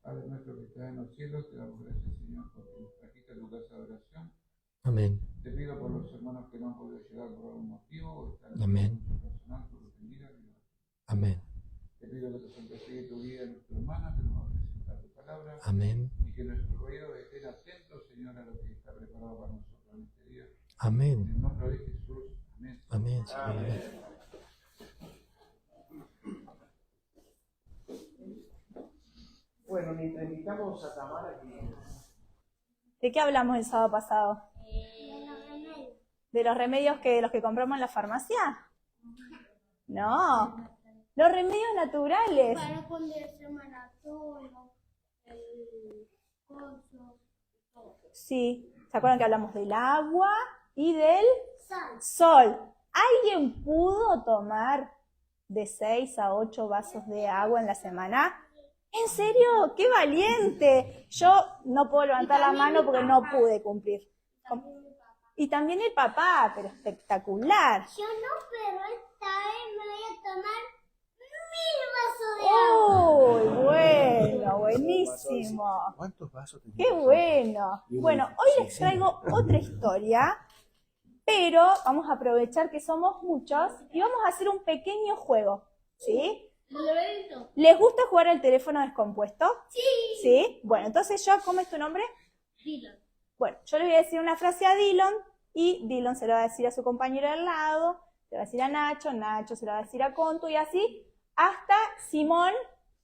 Padre nuestro que estás en los cielos, te damos gracias, Señor, porque nos trajiste a tu casa de oración. Amén. Te pido por los hermanos que no han podido llegar por algún motivo o están Amén. en su personal, por lo que mira. Amén. Te pido que te santifique tu vida en nuestra hermana, que nos va a presentar tu palabra. Amén. Y que nuestros oídos estén atentos, Señor, a lo que está preparado para nosotros en este día. En Amén. el nombre de Jesús. Amén. Amén, Señor. Bueno, mientras invitamos a Tamara que... ¿De qué hablamos el sábado pasado? ¿De los remedios que los que compramos en la farmacia? No, los remedios naturales. Para cuando se maratón, el coso, todo. Sí, ¿se acuerdan que hablamos del agua y del Sal. sol? ¿Alguien pudo tomar de 6 a 8 vasos de agua en la semana? ¿En serio? ¡Qué valiente! Yo no puedo levantar la mano porque no pude cumplir. Y también el papá, pero espectacular. Yo no, pero esta vez me voy a tomar 1000 vasos de agua. ¡Uy, bueno! Buenísimo. ¿Cuántos vasos tenés? ¡Qué bueno! Bueno, hoy les traigo otra historia, pero vamos a aprovechar que somos muchos y vamos a hacer un pequeño juego, ¿sí? ¿Les gusta jugar al teléfono descompuesto? Sí. ¿Sí? Bueno, entonces ¿cómo es tu nombre? Dylan. Bueno, yo le voy a decir una frase a Dylan y Dylan se lo va a decir a su compañero al lado, se lo va a decir a Nacho, Nacho se lo va a decir a Contu y así hasta Simón,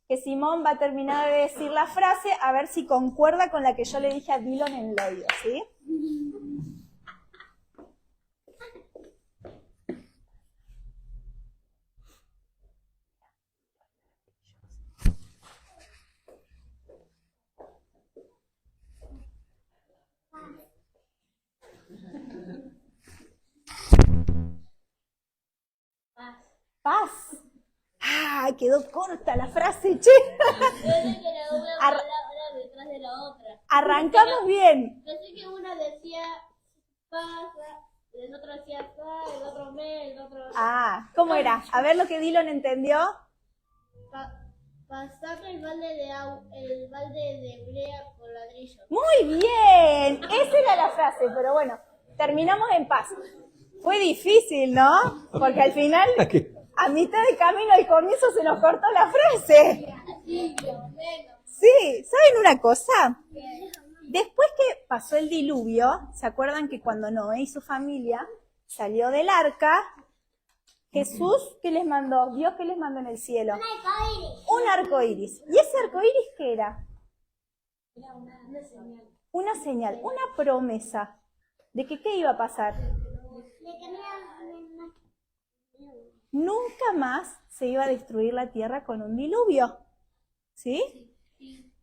que Simón va a terminar de decir la frase a ver si concuerda con la que yo le dije a Dylan en el oído, ¿sí? Paz. ¡Ah! Quedó corta la frase, che. Pensé que era una palabra detrás de la otra. Arrancamos bien. Pensé que una decía pasa, el otro decía sa, el otro me, el otro... Ah, ¿cómo era? A ver lo que Dylan entendió. Pasar el balde de brea con ladrillo. Muy bien. Esa era la frase, pero bueno, terminamos en paz. Fue difícil, ¿no? Porque al final, a mitad de camino al comienzo se nos cortó la frase. Así, más o menos. Sí, ¿saben una cosa? Después que pasó el diluvio, ¿se acuerdan que cuando Noé y su familia salió del arca, Jesús, ¿qué les mandó? Dios, ¿qué les mandó en el cielo? Un arco iris. ¿Y ese arco iris qué era? Era una señal. Una señal, una promesa de que ¿qué iba a pasar? Nunca más se iba a destruir la tierra con un diluvio. ¿Sí?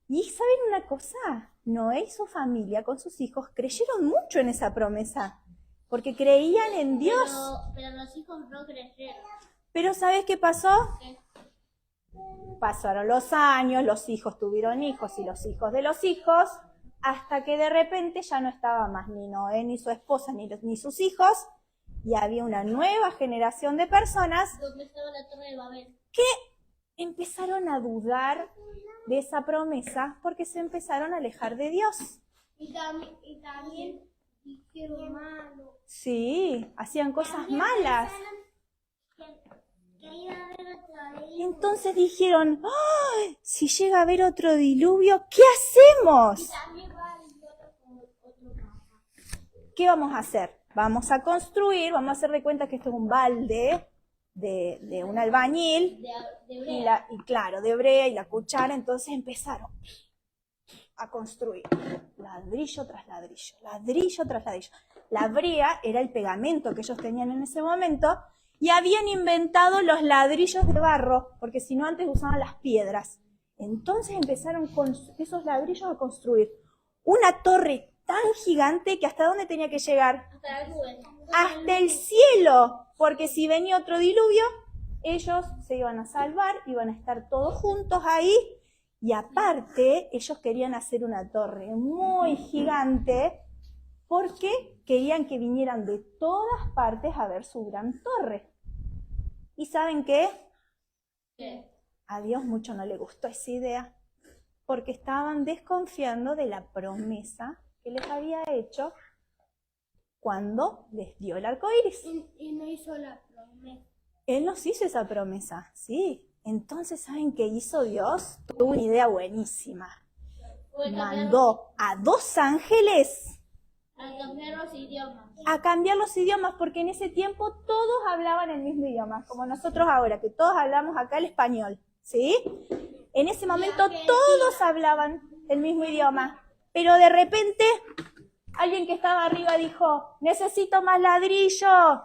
Y ¿saben una cosa? Noé y su familia con sus hijos creyeron mucho en esa promesa, porque creían en Dios. Pero los hijos no creyeron. Pero ¿sabes qué pasó? ¿Qué? Pasaron los años, los hijos tuvieron hijos y los hijos de los hijos, hasta que de repente ya no estaba más ni Noé, ni su esposa, ni sus hijos, y había una nueva generación de personas ¿Dónde estaba la torre de Babel? que empezaron a dudar de esa promesa porque se empezaron a alejar de Dios. Y también hicieron malo. Sí, hacían cosas malas. Que iba a haber otra vez. Entonces dijeron, ¡ay! Si llega a haber otro diluvio, ¿qué hacemos? También va a ir otro papá. ¿Qué vamos a hacer? Vamos a construir, vamos a hacer de cuenta que esto es un balde de un albañil De brea. y claro, de brea y la cuchara. Entonces empezaron a construir ladrillo tras ladrillo, ladrillo tras ladrillo. La brea era el pegamento que ellos tenían en ese momento y habían inventado los ladrillos de barro, porque si no antes usaban las piedras. Entonces empezaron con esos ladrillos a construir una torre tan gigante que ¿hasta dónde tenía que llegar? Hasta la nube. Hasta el cielo, porque si venía otro diluvio, ellos se iban a salvar, iban a estar todos juntos ahí, y aparte ellos querían hacer una torre muy gigante, porque querían que vinieran de todas partes a ver su gran torre. ¿Y saben qué? ¿Qué? A Dios mucho no le gustó esa idea. porque estaban desconfiando de la promesa que les había hecho cuando les dio el arco iris. Y no hizo la promesa. Él nos hizo esa promesa, ¿sí? Entonces, ¿saben qué hizo Dios? Tuvo una idea buenísima. Mandó a 2 ángeles A cambiar los idiomas. a cambiar los idiomas, porque en ese tiempo todos hablaban el mismo idioma, como nosotros ahora, que todos hablamos acá el español, ¿sí? En ese momento todos hablaban el mismo idioma, pero de repente alguien que estaba arriba dijo, necesito más ladrillo.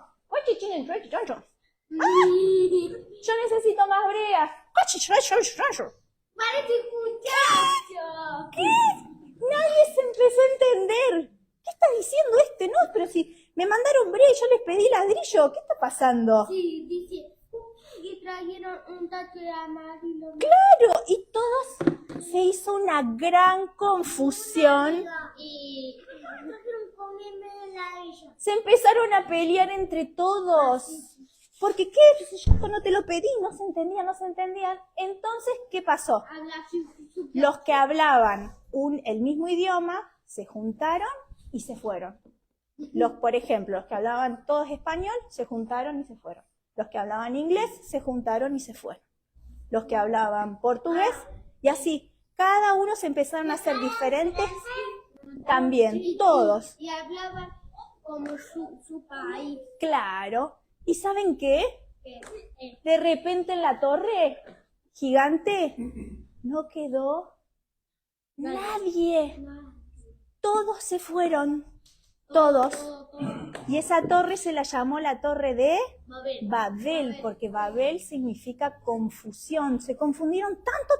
Yo necesito más brea. ¡Parece muchacho! ¿Qué? Nadie se empezó a entender. ¿Qué está diciendo este? No, pero si me mandaron brea y yo les pedí ladrillo, ¿qué está pasando? Sí, dice que trajeron un tacho de amarillo. Claro, y todos se hizo una gran confusión. Y nosotros comimos ladrillo. Se empezaron a pelear entre todos. Porque, ¿qué? Si yo no te lo pedí, no se entendían. Entonces, ¿qué pasó? Habla su Los que hablaban el mismo idioma se juntaron y se fueron. Por ejemplo, los que hablaban todos español se juntaron y se fueron. Los que hablaban inglés se juntaron y se fueron. Los que hablaban portugués y así. Cada uno se empezaron a hacer diferentes también, todos. Y hablaban como su país. Claro. ¿Y saben qué? Que, De repente en la torre gigante no quedó nadie. Todos se fueron. Todos. todo. Y esa torre se la llamó la torre de Babel. Babel, porque Babel significa confusión. Se confundieron tanto,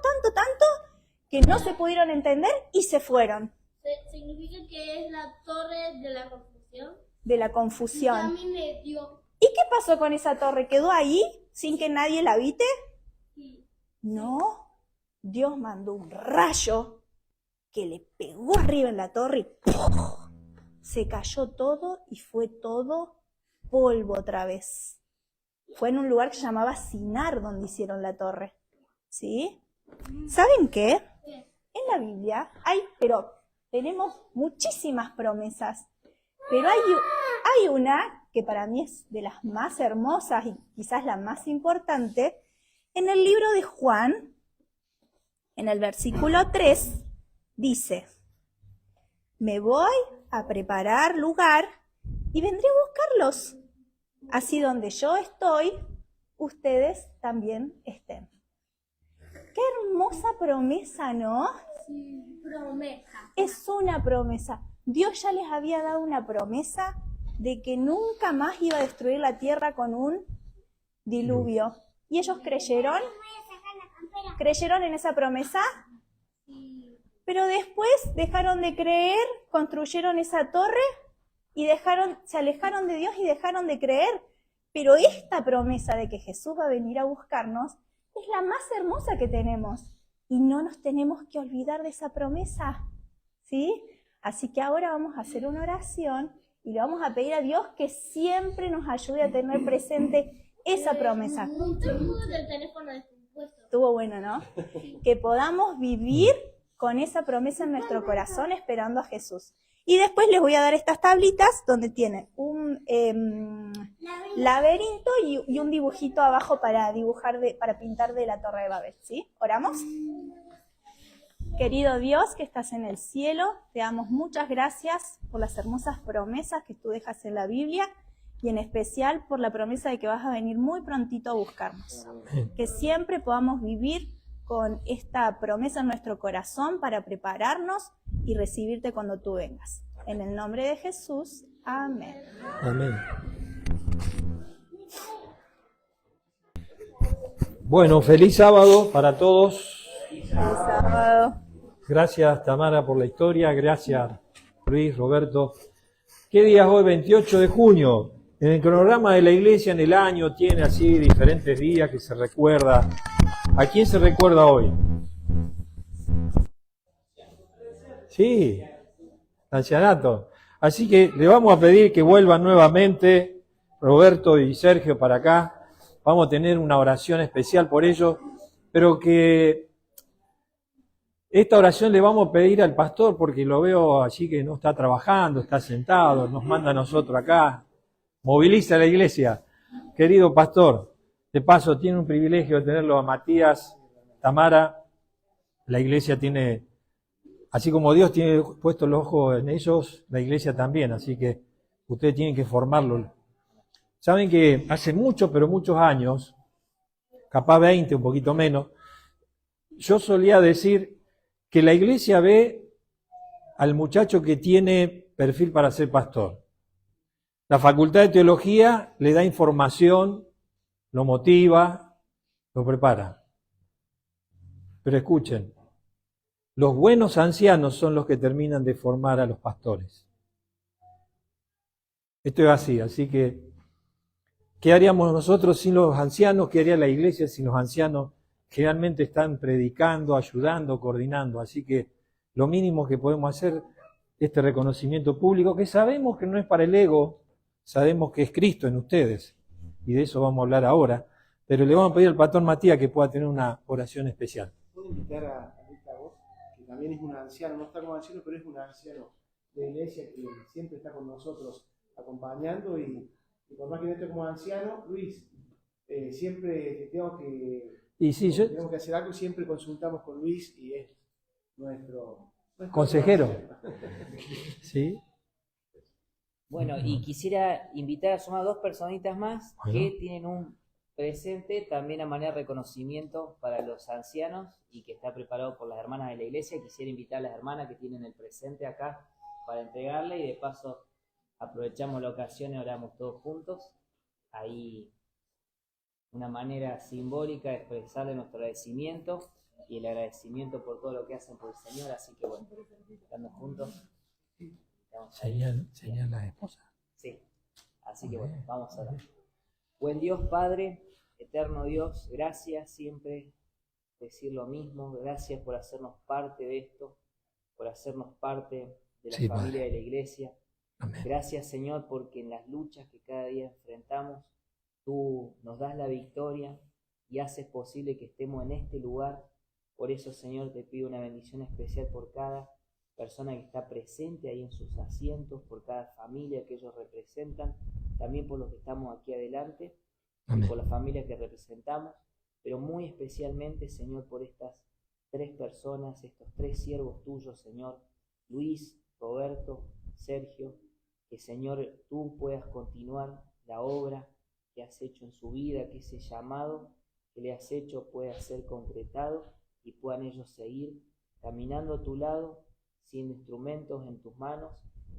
que no se pudieron entender y se fueron Significa que es la torre de la confusión. de la Y confusión. también le dio. ¿Y qué pasó con esa torre? ¿Quedó ahí sin que nadie la habite? Sí. No. Dios mandó un rayo que le pegó arriba en la torre y ¡puf! Se cayó todo y fue todo polvo otra vez. Fue en un lugar que se llamaba Sinar donde hicieron la torre. ¿Sí? ¿Saben qué? En la Biblia tenemos muchísimas promesas, pero hay una que para mí es de las más hermosas y quizás la más importante. En el libro de Juan, en el versículo 3, dice, me voy a preparar lugar y vendré a buscarlos. Así donde yo estoy, ustedes también estén. Qué hermosa promesa, ¿no? Sí, promesa. Es una promesa. Dios ya les había dado una promesa de que nunca más iba a destruir la tierra con un diluvio. ¿Y ellos creyeron? ¿Creyeron en esa promesa? Sí. Pero después dejaron de creer, construyeron esa torre y se alejaron de Dios y dejaron de creer. Pero esta promesa de que Jesús va a venir a buscarnos es la más hermosa que tenemos. Y no nos tenemos que olvidar de esa promesa, ¿sí? Así que ahora vamos a hacer una oración y le vamos a pedir a Dios que siempre nos ayude a tener presente esa promesa. Muchos juegos del teléfono descompuesto. Estuvo bueno, ¿no? Que podamos vivir con esa promesa en nuestro corazón esperando a Jesús. Y después les voy a dar estas tablitas donde tienen un laberinto y un dibujito abajo para para pintar de la Torre de Babel, ¿sí? ¿Oramos? Querido Dios que estás en el cielo, te damos muchas gracias por las hermosas promesas que tú dejas en la Biblia y en especial por la promesa de que vas a venir muy prontito a buscarnos. Que siempre podamos vivir con esta promesa en nuestro corazón para prepararnos y recibirte cuando tú vengas. En el nombre de Jesús, amén. Amén. Bueno, feliz sábado para todos. Feliz sábado. Gracias Tamara por la historia, gracias Luis, Roberto. ¿Qué día es hoy? 28 de junio. En el cronograma de la iglesia en el año tiene así diferentes días que se recuerda. ¿A quién se recuerda hoy? Sí, ancianato. Así que le vamos a pedir que vuelvan nuevamente Roberto y Sergio para acá. Vamos a tener una oración especial por ellos, pero que esta oración le vamos a pedir al pastor porque lo veo allí que no está trabajando, está sentado, nos manda a nosotros acá, moviliza a la iglesia. Querido pastor, de paso tiene un privilegio de tenerlo a Matías, Tamara. La iglesia tiene, así como Dios tiene puesto el ojo en ellos, la iglesia también, así que ustedes tienen que formarlo. Saben que hace muchos, pero muchos años, capaz 20, un poquito menos, yo solía decir que la iglesia ve al muchacho que tiene perfil para ser pastor. La facultad de teología le da información, lo motiva, lo prepara. Pero escuchen, los buenos ancianos son los que terminan de formar a los pastores. Esto es así, así que ¿qué haríamos nosotros sin los ancianos? ¿Qué haría la iglesia sin los ancianos? Generalmente están predicando, ayudando, coordinando. Así que lo mínimo que podemos hacer, este reconocimiento público, que sabemos que no es para el ego, sabemos que es Cristo en ustedes. Y de eso vamos a hablar ahora. Pero le vamos a pedir al pastor Matías que pueda tener una oración especial. ¿Puedo invitar a Gustavo, que también es un anciano, no está como anciano, pero es un anciano de la iglesia que siempre está con nosotros acompañando y por más que no esté como anciano, Luis, siempre tengo que... Y sí, tenemos que hacer algo, siempre consultamos con Luis y es nuestro consejero. ¿Sí? Bueno, y quisiera invitar a sumar 2 personitas más que tienen un presente también a manera de reconocimiento para los ancianos y que está preparado por las hermanas de la iglesia. Quisiera invitar a las hermanas que tienen el presente acá para entregarle y de paso aprovechamos la ocasión y oramos todos juntos. Ahí una manera simbólica de expresarle nuestro agradecimiento y el agradecimiento por todo lo que hacen por el Señor. Así que bueno, estando juntos. ¿Serían las esposas? Sí, así que bueno, vamos a orar. Buen Dios, Padre, eterno Dios, gracias siempre decir lo mismo, gracias por hacernos parte de esto, por hacernos parte de la familia de la iglesia. Amén. Gracias, Señor, porque en las luchas que cada día enfrentamos, tú nos das la victoria y haces posible que estemos en este lugar. Por eso, Señor, te pido una bendición especial por cada persona que está presente ahí en sus asientos, por cada familia que ellos representan, también por los que estamos aquí adelante, y por la familia que representamos, pero muy especialmente, Señor, por estas 3 personas, estos 3 siervos tuyos, Señor, Luis, Roberto, Sergio, que, Señor, tú puedas continuar la obra que has hecho en su vida, que ese llamado que le has hecho pueda ser concretado y puedan ellos seguir caminando a tu lado, siendo instrumentos en tus manos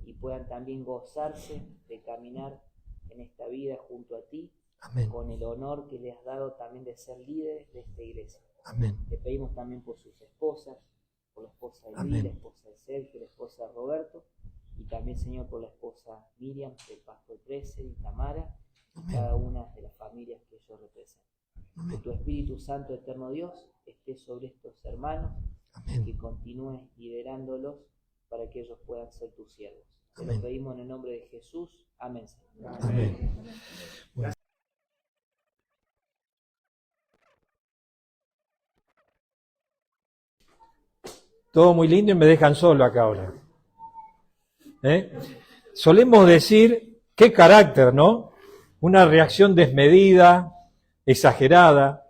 y puedan también gozarse de caminar en esta vida junto a ti. Amén. Con el honor que le has dado también de ser líderes de esta iglesia. Amén. Te pedimos también por sus esposas, por la esposa de Luis, la esposa de Sergio, la esposa de Roberto, y también, Señor, por la esposa Miriam, del pastor Trece y Tamara, y cada una de las familias que ellos representan. Amén. Que tu Espíritu Santo, eterno Dios, esté sobre estos hermanos. Amén. Que continúes liderándolos para que ellos puedan ser tus siervos. Te lo pedimos en el nombre de Jesús. Amén. Amén. Bueno. Todo muy lindo y me dejan solo acá ahora. Solemos decir, qué carácter, ¿no? Una reacción desmedida, exagerada.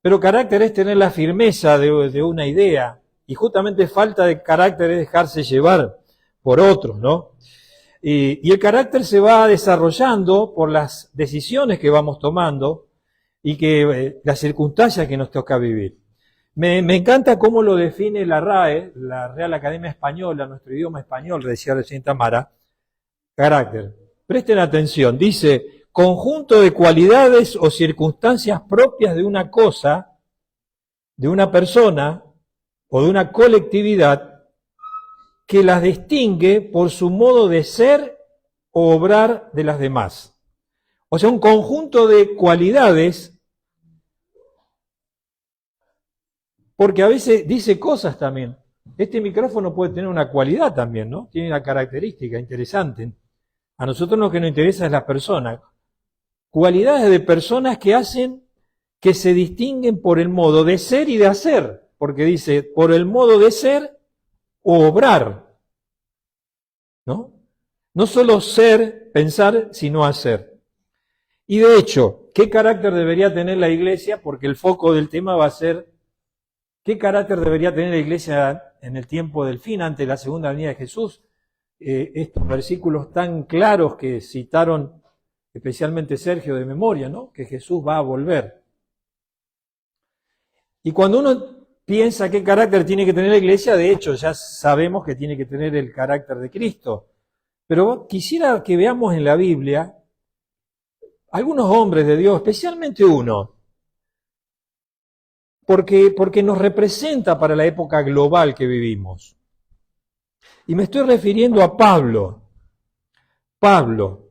Pero carácter es tener la firmeza de una idea. Y justamente falta de carácter es dejarse llevar por otros, ¿no? Y el carácter se va desarrollando por las decisiones que vamos tomando y que las circunstancias que nos toca vivir. Me encanta cómo lo define la RAE, la Real Academia Española, nuestro idioma español, decía recién Tamara, carácter. Presten atención, dice, conjunto de cualidades o circunstancias propias de una cosa, de una persona o de una colectividad que las distingue por su modo de ser o obrar de las demás. O sea, un conjunto de cualidades, porque a veces dice cosas también. Este micrófono puede tener una cualidad también, ¿no? Tiene una característica interesante. A nosotros lo que nos interesa es la persona. Cualidades de personas que hacen, que se distinguen por el modo de ser y de hacer. porque dice, por el modo de ser o obrar, ¿no? No solo ser, pensar, sino hacer. Y de hecho, ¿qué carácter debería tener la iglesia? Porque el foco del tema va a ser, ¿qué carácter debería tener la iglesia en el tiempo del fin, ante la segunda venida de Jesús? Estos versículos tan claros que citaron especialmente Sergio de memoria, ¿no? Que Jesús va a volver. Y cuando uno piensa qué carácter tiene que tener la iglesia, de hecho ya sabemos que tiene que tener el carácter de Cristo. Pero quisiera que veamos en la Biblia algunos hombres de Dios, especialmente uno, porque nos representa para la época global que vivimos. Y me estoy refiriendo a Pablo. Pablo.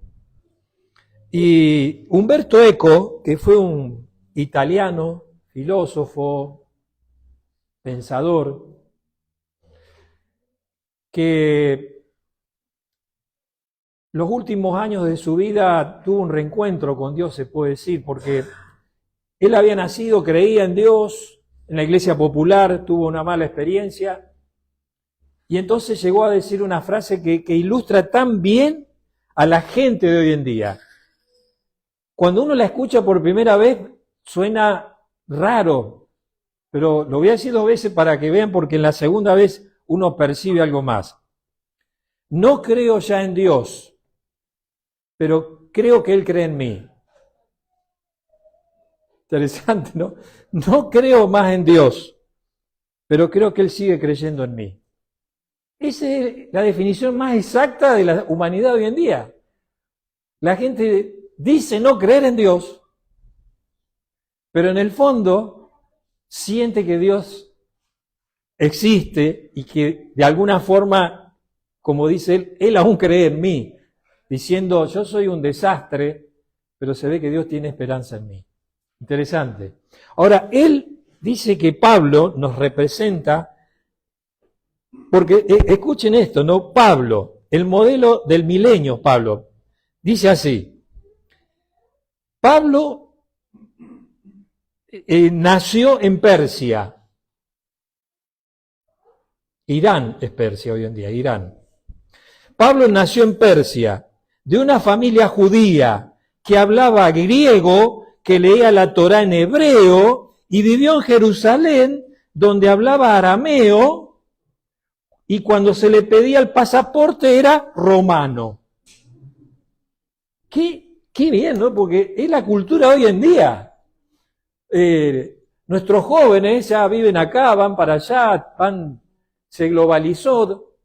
Y Umberto Eco, que fue un italiano, filósofo, pensador, que los últimos años de su vida tuvo un reencuentro con Dios, se puede decir, porque él había nacido, creía en Dios, en la iglesia popular, tuvo una mala experiencia, y entonces llegó a decir una frase que ilustra tan bien a la gente de hoy en día. Cuando uno la escucha por primera vez, suena raro, pero lo voy a decir 2 veces para que vean, porque en la segunda vez uno percibe algo más. No creo ya en Dios, pero creo que Él cree en mí. Interesante, ¿no? No creo más en Dios, pero creo que Él sigue creyendo en mí. Esa es la definición más exacta de la humanidad hoy en día. La gente dice no creer en Dios, pero en el fondo siente que Dios existe y que de alguna forma, como dice él aún cree en mí, diciendo yo soy un desastre, pero se ve que Dios tiene esperanza en mí. Interesante. Ahora, él dice que Pablo nos representa, porque escuchen esto, ¿no? Pablo, el modelo del milenio, Pablo, dice así: Pablo nació en Persia. Irán es Persia hoy en día, Irán. Pablo nació en Persia, de una familia judía que hablaba griego, que leía la Torá en hebreo, y vivió en Jerusalén, donde hablaba arameo, y cuando se le pedía el pasaporte era romano. Qué bien, ¿no? Porque es la cultura hoy en día. Nuestros jóvenes ya viven acá, van para allá, se globalizó.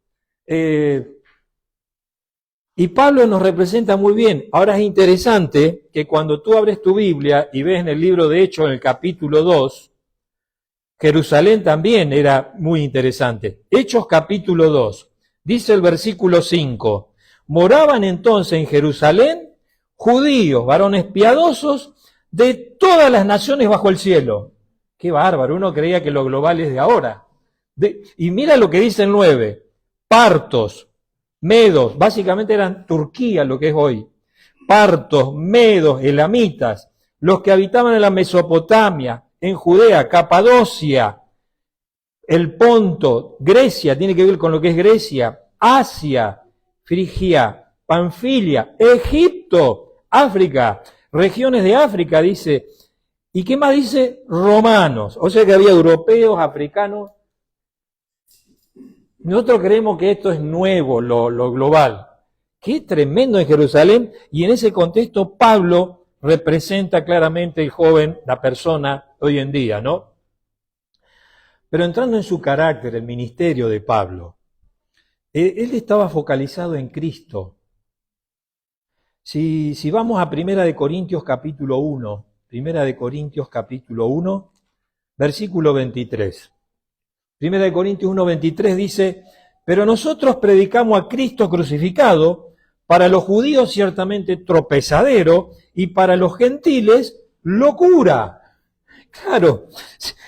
Y Pablo nos representa muy bien. Ahora es interesante que cuando tú abres tu Biblia y ves en el libro de Hechos, en el capítulo 2, Jerusalén también era muy interesante. Hechos capítulo 2, dice el versículo 5, moraban entonces en Jerusalén judíos, varones piadosos, de todas las naciones bajo el cielo. Qué bárbaro, uno creía que lo global es de ahora. Y mira lo que dice el 9, partos, medos, básicamente eran Turquía lo que es hoy, partos, medos, elamitas, los que habitaban en la Mesopotamia, en Judea, Capadocia, el Ponto, Grecia, tiene que ver con lo que es Grecia, Asia, Frigia, Panfilia, Egipto, África, regiones de África, dice. ¿Y qué más dice? Romanos, o sea que había europeos, africanos. Nosotros creemos que esto es nuevo, lo global. Qué tremendo en Jerusalén, y en ese contexto Pablo representa claramente el joven, la persona hoy en día, ¿no? Pero entrando en su carácter, el ministerio de Pablo, él estaba focalizado en Cristo. Si vamos a 1 Corintios capítulo 1, 1 Corintios capítulo 1, versículo 23. 1 Corintios 1, 23 dice, pero nosotros predicamos a Cristo crucificado, para los judíos ciertamente tropezadero, y para los gentiles locura. Claro,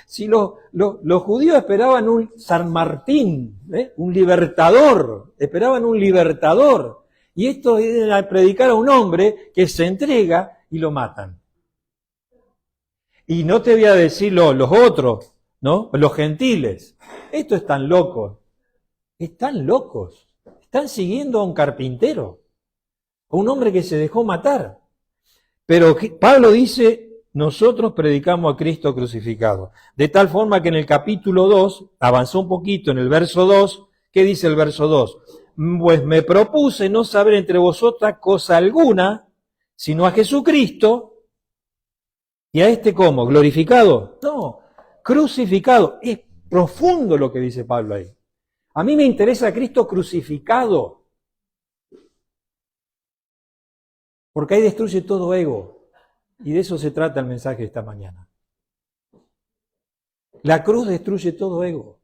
si los judíos esperaban un San Martín, un libertador, esperaban un libertador, y esto es a predicar a un hombre que se entrega y lo matan. Y no te voy a decir los otros, ¿no? Los gentiles. Estos están locos. Están locos. Están siguiendo a un carpintero, a un hombre que se dejó matar. Pero Pablo dice, nosotros predicamos a Cristo crucificado. De tal forma que en el capítulo 2, avanzó un poquito en el verso 2, ¿qué dice el verso 2? Pues me propuse no saber entre vosotras cosa alguna, sino a Jesucristo. ¿Y a este cómo? ¿Glorificado? No, crucificado. Es profundo lo que dice Pablo ahí. A mí me interesa a Cristo crucificado. Porque ahí destruye todo ego. Y de eso se trata el mensaje de esta mañana. La cruz destruye todo ego.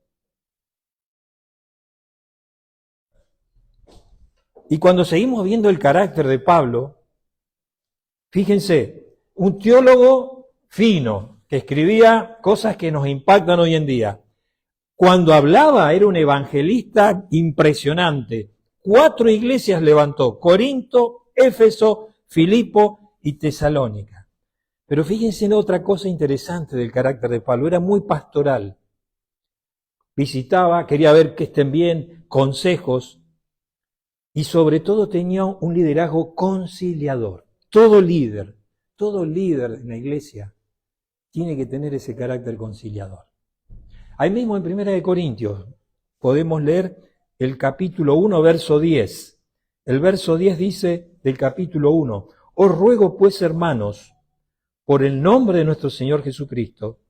Y cuando seguimos viendo el carácter de Pablo, fíjense, un teólogo fino que escribía cosas que nos impactan hoy en día. Cuando hablaba era un evangelista impresionante. 4 iglesias levantó: Corinto, Éfeso, Filipo y Tesalónica. Pero fíjense en otra cosa interesante del carácter de Pablo. Era muy pastoral. Visitaba, quería ver que estén bien, consejos. Y sobre todo tenía un liderazgo conciliador. Todo líder en la iglesia tiene que tener ese carácter conciliador. Ahí mismo en 1 Corintios podemos leer el capítulo 1, verso 10. El verso 10 dice del capítulo 1, os ruego pues, hermanos, por el nombre de nuestro Señor Jesucristo,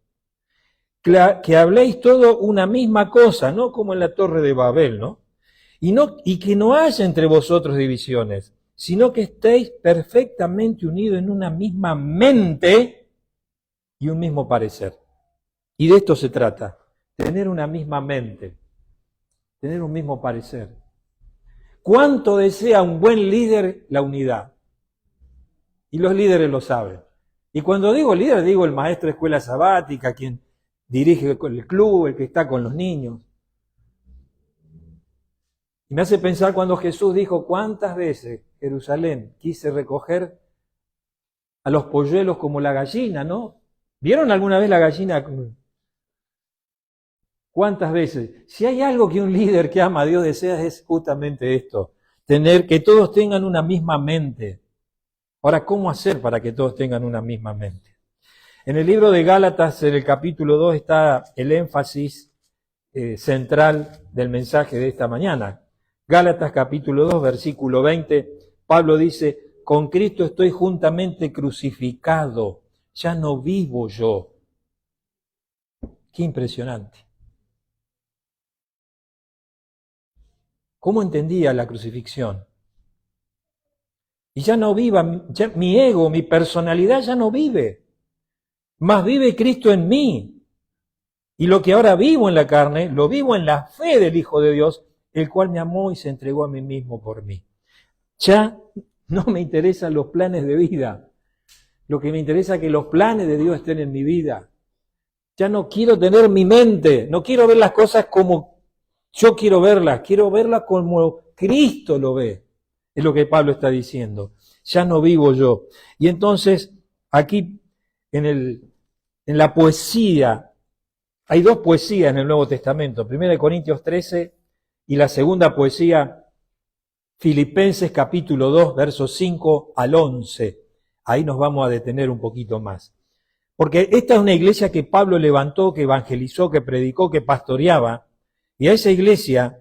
que habléis todo una misma cosa, no como en la Torre de Babel, ¿no? Y que no haya entre vosotros divisiones, sino que estéis perfectamente unidos en una misma mente y un mismo parecer. Y de esto se trata, tener una misma mente, tener un mismo parecer. ¿Cuánto desea un buen líder la unidad? Y los líderes lo saben. Y cuando digo líder, digo el maestro de escuela sabática, quien dirige el club, el que está con los niños. Y me hace pensar cuando Jesús dijo, ¿cuántas veces Jerusalén quise recoger a los polluelos como la gallina, ¿no? ¿Vieron alguna vez la gallina? ¿Cuántas veces? Si hay algo que un líder que ama a Dios desea es justamente esto, tener que todos tengan una misma mente. Ahora, ¿cómo hacer para que todos tengan una misma mente? En el libro de Gálatas, en el capítulo 2, está el énfasis central del mensaje de esta mañana. Gálatas capítulo 2, versículo 20, Pablo dice, con Cristo estoy juntamente crucificado, ya no vivo yo. Qué impresionante. ¿Cómo entendía la crucifixión? Y ya no viva, ya, mi ego, mi personalidad ya no vive, más vive Cristo en mí. Y lo que ahora vivo en la carne, lo vivo en la fe del Hijo de Dios, el cual me amó y se entregó a mí mismo por mí. Ya no me interesan los planes de vida. Lo que me interesa es que los planes de Dios estén en mi vida. Ya no quiero tener mi mente, no quiero ver las cosas como yo quiero verlas como Cristo lo ve. Es lo que Pablo está diciendo. Ya no vivo yo. Y entonces, aquí en la poesía, hay 2 poesías en el Nuevo Testamento. 1 Corintios 13 y la segunda poesía, Filipenses capítulo 2, versos 5 al 11. Ahí nos vamos a detener un poquito más. Porque esta es una iglesia que Pablo levantó, que evangelizó, que predicó, que pastoreaba. Y a esa iglesia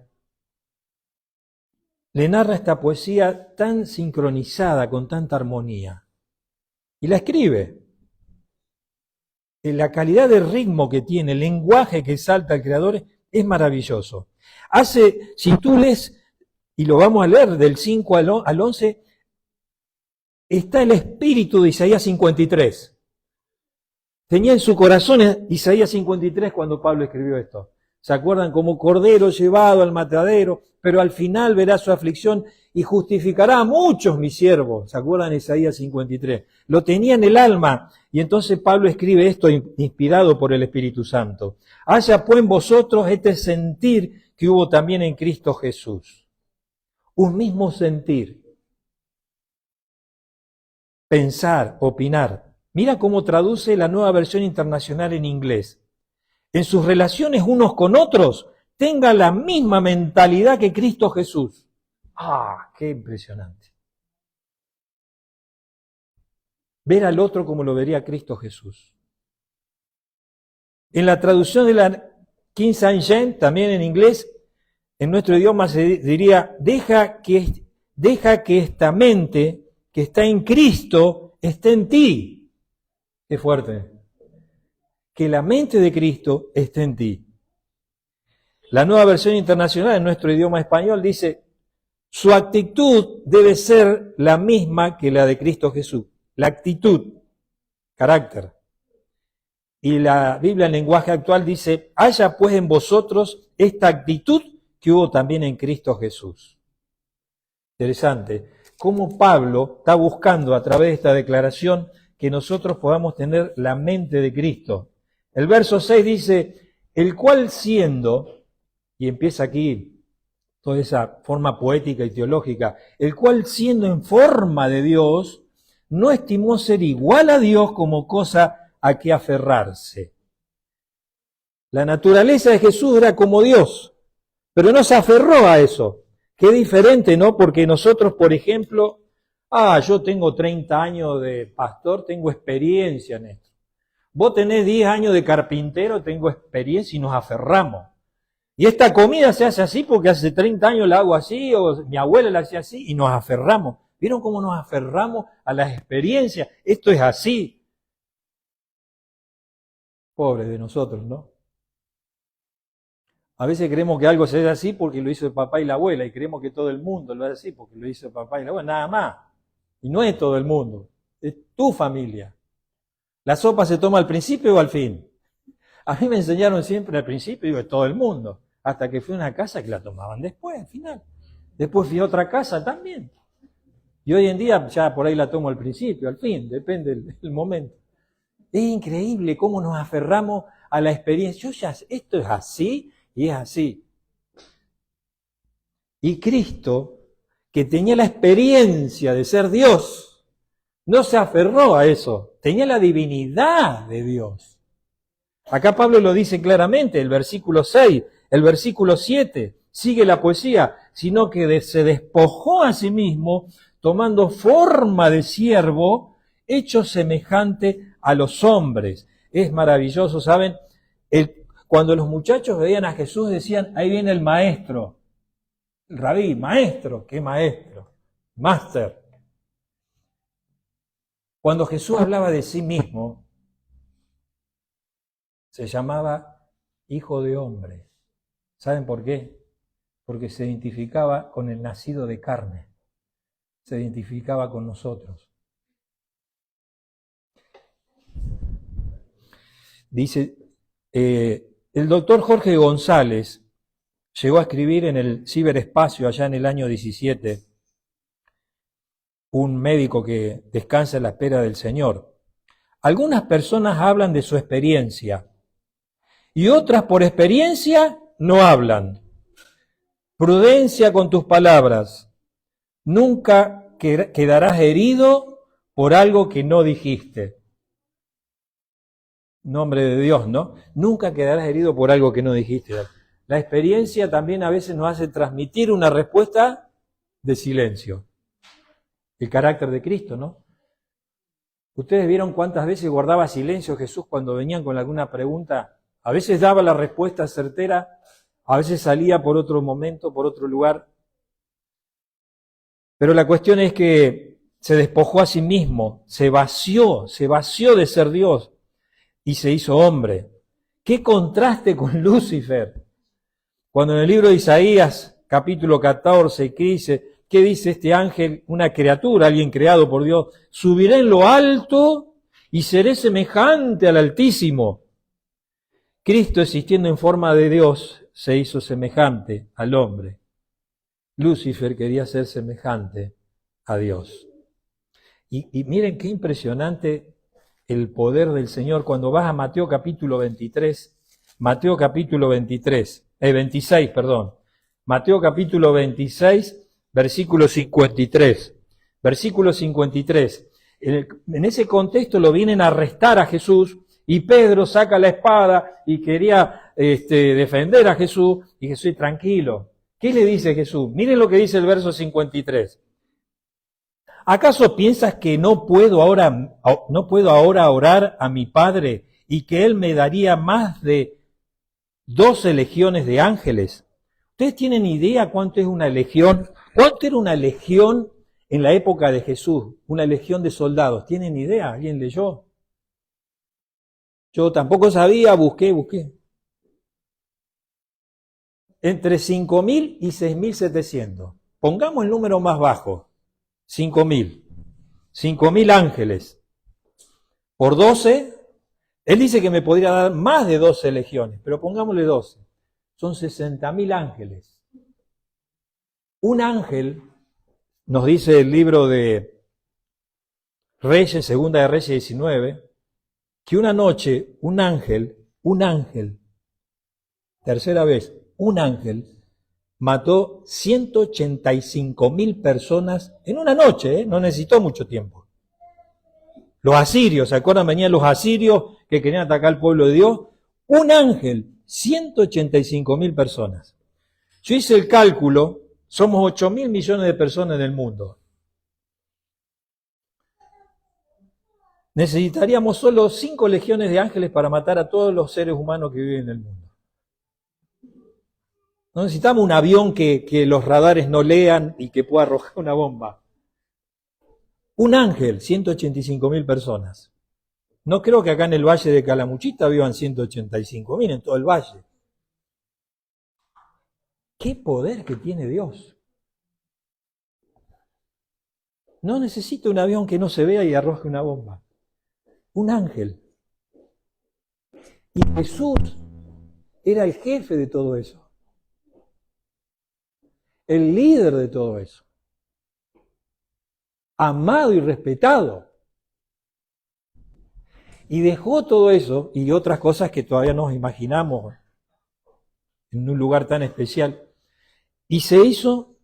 le narra esta poesía tan sincronizada, con tanta armonía. Y la escribe. La calidad de ritmo que tiene, el lenguaje que salta el Creador es maravilloso. Si tú lees, y lo vamos a leer del 5 al 11, está el espíritu de Isaías 53. Tenía en su corazón Isaías 53 cuando Pablo escribió esto. ¿Se acuerdan? Como cordero llevado al matadero, pero al final verá su aflicción y justificará a muchos mis siervos. ¿Se acuerdan de Isaías 53? Lo tenía en el alma. Y entonces Pablo escribe esto inspirado por el Espíritu Santo. Haya pues en vosotros este sentir que hubo también en Cristo Jesús. Un mismo sentir. Pensar, opinar. Mira cómo traduce la Nueva Versión Internacional en inglés. en sus relaciones unos con otros, tenga la misma mentalidad que Cristo Jesús. ¡Ah, qué impresionante! Ver al otro como lo vería Cristo Jesús. En la traducción de la King James, también en inglés, en nuestro idioma se diría, deja que esta mente que está en Cristo esté en ti. Qué fuerte. Que la mente de Cristo esté en ti. La Nueva Versión Internacional en nuestro idioma español dice, su actitud debe ser la misma que la de Cristo Jesús. La actitud, carácter. Y la Biblia en lenguaje actual dice, haya pues en vosotros esta actitud que hubo también en Cristo Jesús. Interesante, cómo Pablo está buscando a través de esta declaración que nosotros podamos tener la mente de Cristo. El verso 6 dice, el cual siendo, y empieza aquí toda esa forma poética y teológica, el cual siendo en forma de Dios, no estimó ser igual a Dios como cosa a que aferrarse. La naturaleza de Jesús era como Dios, pero no se aferró a eso. Qué diferente, ¿no? Porque nosotros, por ejemplo, yo tengo 30 años de pastor, tengo experiencia en esto. Vos tenés 10 años de carpintero, tengo experiencia y nos aferramos. Y esta comida se hace así porque hace 30 años la hago así, o mi abuela la hacía así, y nos aferramos. ¿Vieron cómo nos aferramos a las experiencias? Esto es así. Pobre de nosotros, ¿no? A veces creemos que algo se hace así porque lo hizo el papá y la abuela, y creemos que todo el mundo lo hace así porque lo hizo el papá y la abuela, nada más. Y no es todo el mundo, es tu familia. ¿La sopa se toma al principio o al fin? A mí me enseñaron siempre al principio, digo, es todo el mundo, hasta que fui a una casa que la tomaban después, al final. Después fui a otra casa también. Y hoy en día ya por ahí la tomo al principio, al fin, depende del momento. Es increíble cómo nos aferramos a la experiencia. Esto es así y es así. Y Cristo, que tenía la experiencia de ser Dios, no se aferró a eso. Tenía la divinidad de Dios. Acá Pablo lo dice claramente, el versículo 6, el versículo 7, sigue la poesía, sino que se despojó a sí mismo, tomando forma de siervo, hecho semejante a los hombres. Es maravilloso, ¿saben? Cuando los muchachos veían a Jesús decían, ahí viene el maestro, el rabí, maestro, ¿qué maestro? Máster. Cuando Jesús hablaba de sí mismo, se llamaba Hijo de Hombre. ¿Saben por qué? Porque se identificaba con el nacido de carne, se identificaba con nosotros. Dice, el doctor Jorge González llegó a escribir en el ciberespacio allá en el año 17, un médico que descansa en la espera del Señor. Algunas personas hablan de su experiencia y otras por experiencia no hablan. Prudencia con tus palabras. Nunca quedarás herido por algo que no dijiste. Nombre de Dios, ¿no? Nunca quedarás herido por algo que no dijiste. La experiencia también a veces nos hace transmitir una respuesta de silencio. El carácter de Cristo, ¿no? ¿Ustedes vieron cuántas veces guardaba silencio Jesús cuando venían con alguna pregunta? A veces daba la respuesta certera, a veces salía por otro momento, por otro lugar. Pero la cuestión es que se despojó a sí mismo, se vació de ser Dios y se hizo hombre. ¡Qué contraste con Lucifer! Cuando en el libro de Isaías, capítulo 14, ¿qué dice este ángel? Una criatura, alguien creado por Dios. Subiré en lo alto y seré semejante al Altísimo. Cristo, existiendo en forma de Dios, se hizo semejante al hombre. Lucifer quería ser semejante a Dios. Y miren qué impresionante el poder del Señor. Cuando vas a Mateo capítulo 26, Mateo capítulo 26, versículo 53. Versículo 53. En ese contexto lo vienen a arrestar a Jesús Y Pedro saca la espada y quería defender a Jesús, y Jesús, tranquilo. ¿Qué le dice Jesús? Miren lo que dice el verso 53. ¿Acaso piensas que no puedo ahora orar a mi Padre y que Él me daría más de 12 legiones de ángeles? ¿Ustedes tienen idea cuánto es una legión? ¿Cuánto era una legión en la época de Jesús? Una legión de soldados. ¿Tienen idea? ¿Alguien leyó? Yo tampoco sabía, busqué. Entre 5.000 y 6.700. Pongamos el número más bajo. 5.000. 5.000 ángeles. Por 12, él dice que me podría dar más de 12 legiones, pero pongámosle 12. Son 60.000 ángeles. Un ángel, nos dice el libro de Reyes, Segunda de Reyes 19, que una noche un ángel, tercera vez, un ángel mató 185.000 personas en una noche, no necesitó mucho tiempo. Los asirios, ¿se acuerdan? Venían los asirios que querían atacar al pueblo de Dios. Un ángel, 185.000 personas. Yo hice el cálculo, somos 8.000 millones de personas en el mundo. Necesitaríamos solo 5 legiones de ángeles para matar a todos los seres humanos que viven en el mundo. No necesitamos un avión que los radares no lean y que pueda arrojar una bomba. Un ángel, 185.000 personas. No creo que acá en el Valle de Calamuchita vivan 185.000 en todo el valle. ¡Qué poder que tiene Dios! No necesita un avión que no se vea y arroje una bomba. Un ángel. Y Jesús era el jefe de todo eso. El líder de todo eso. Amado y respetado. Y dejó todo eso y otras cosas que todavía nos imaginamos en un lugar tan especial. Y se hizo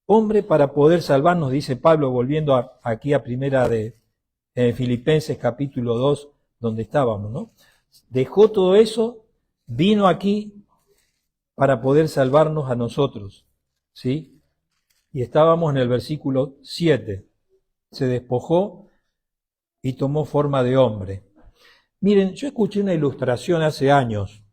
hombre para poder salvarnos, dice Pablo, volviendo aquí a primera de Filipenses capítulo 2, donde estábamos, ¿no? Dejó todo eso, vino aquí para poder salvarnos a nosotros, ¿sí? Y estábamos en el versículo 7. Se despojó y tomó forma de hombre. Miren, yo escuché una ilustración hace años.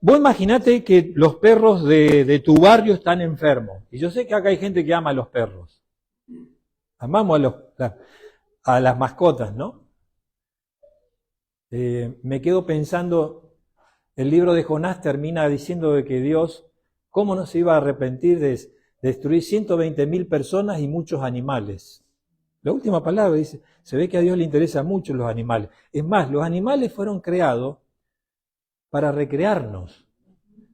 Vos imaginate que los perros de tu barrio están enfermos. Y yo sé que acá hay gente que ama a los perros. Amamos a las mascotas, ¿no? Me quedo pensando, el libro de Jonás termina diciendo de que Dios, ¿cómo no se iba a arrepentir de destruir 120.000 personas y muchos animales? La última palabra dice, se ve que a Dios le interesan mucho los animales. Es más, los animales fueron creados para recrearnos.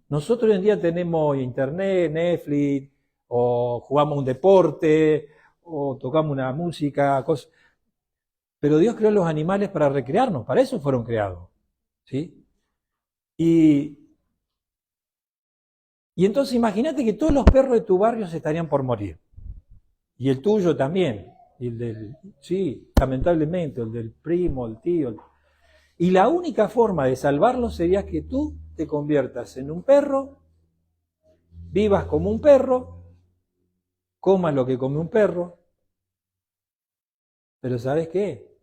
Nosotros hoy en día tenemos internet, Netflix, o jugamos un deporte, o tocamos una música, cosas. Pero Dios creó los animales para recrearnos, para eso fueron creados. ¿Sí? Y entonces imagínate que todos los perros de tu barrio se estarían por morir. Y el tuyo también. Y el del, sí, lamentablemente, el del primo, el tío. Y la única forma de salvarlos sería que tú te conviertas en un perro, vivas como un perro, comas lo que come un perro, pero ¿sabes qué?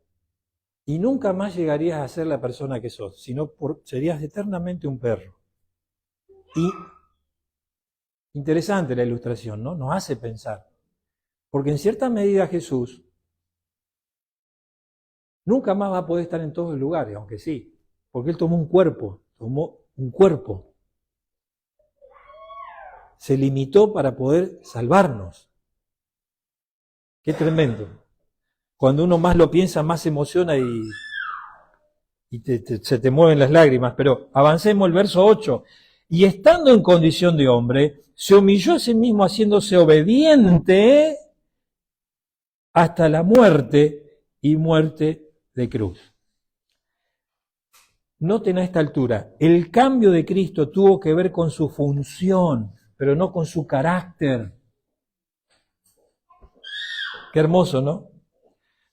Y nunca más llegarías a ser la persona que sos, sino serías eternamente un perro. Y interesante la ilustración, ¿no? Nos hace pensar. Porque en cierta medida Jesús nunca más va a poder estar en todos los lugares, aunque sí, porque Él tomó un cuerpo. Se limitó para poder salvarnos. Qué tremendo. Cuando uno más lo piensa, más se emociona y se te mueven las lágrimas. Pero avancemos el verso 8. Y estando en condición de hombre, se humilló a sí mismo haciéndose obediente hasta la muerte y muerte de cruz. Noten a esta altura, el cambio de Cristo tuvo que ver con su función, pero no con su carácter. Qué hermoso, ¿no?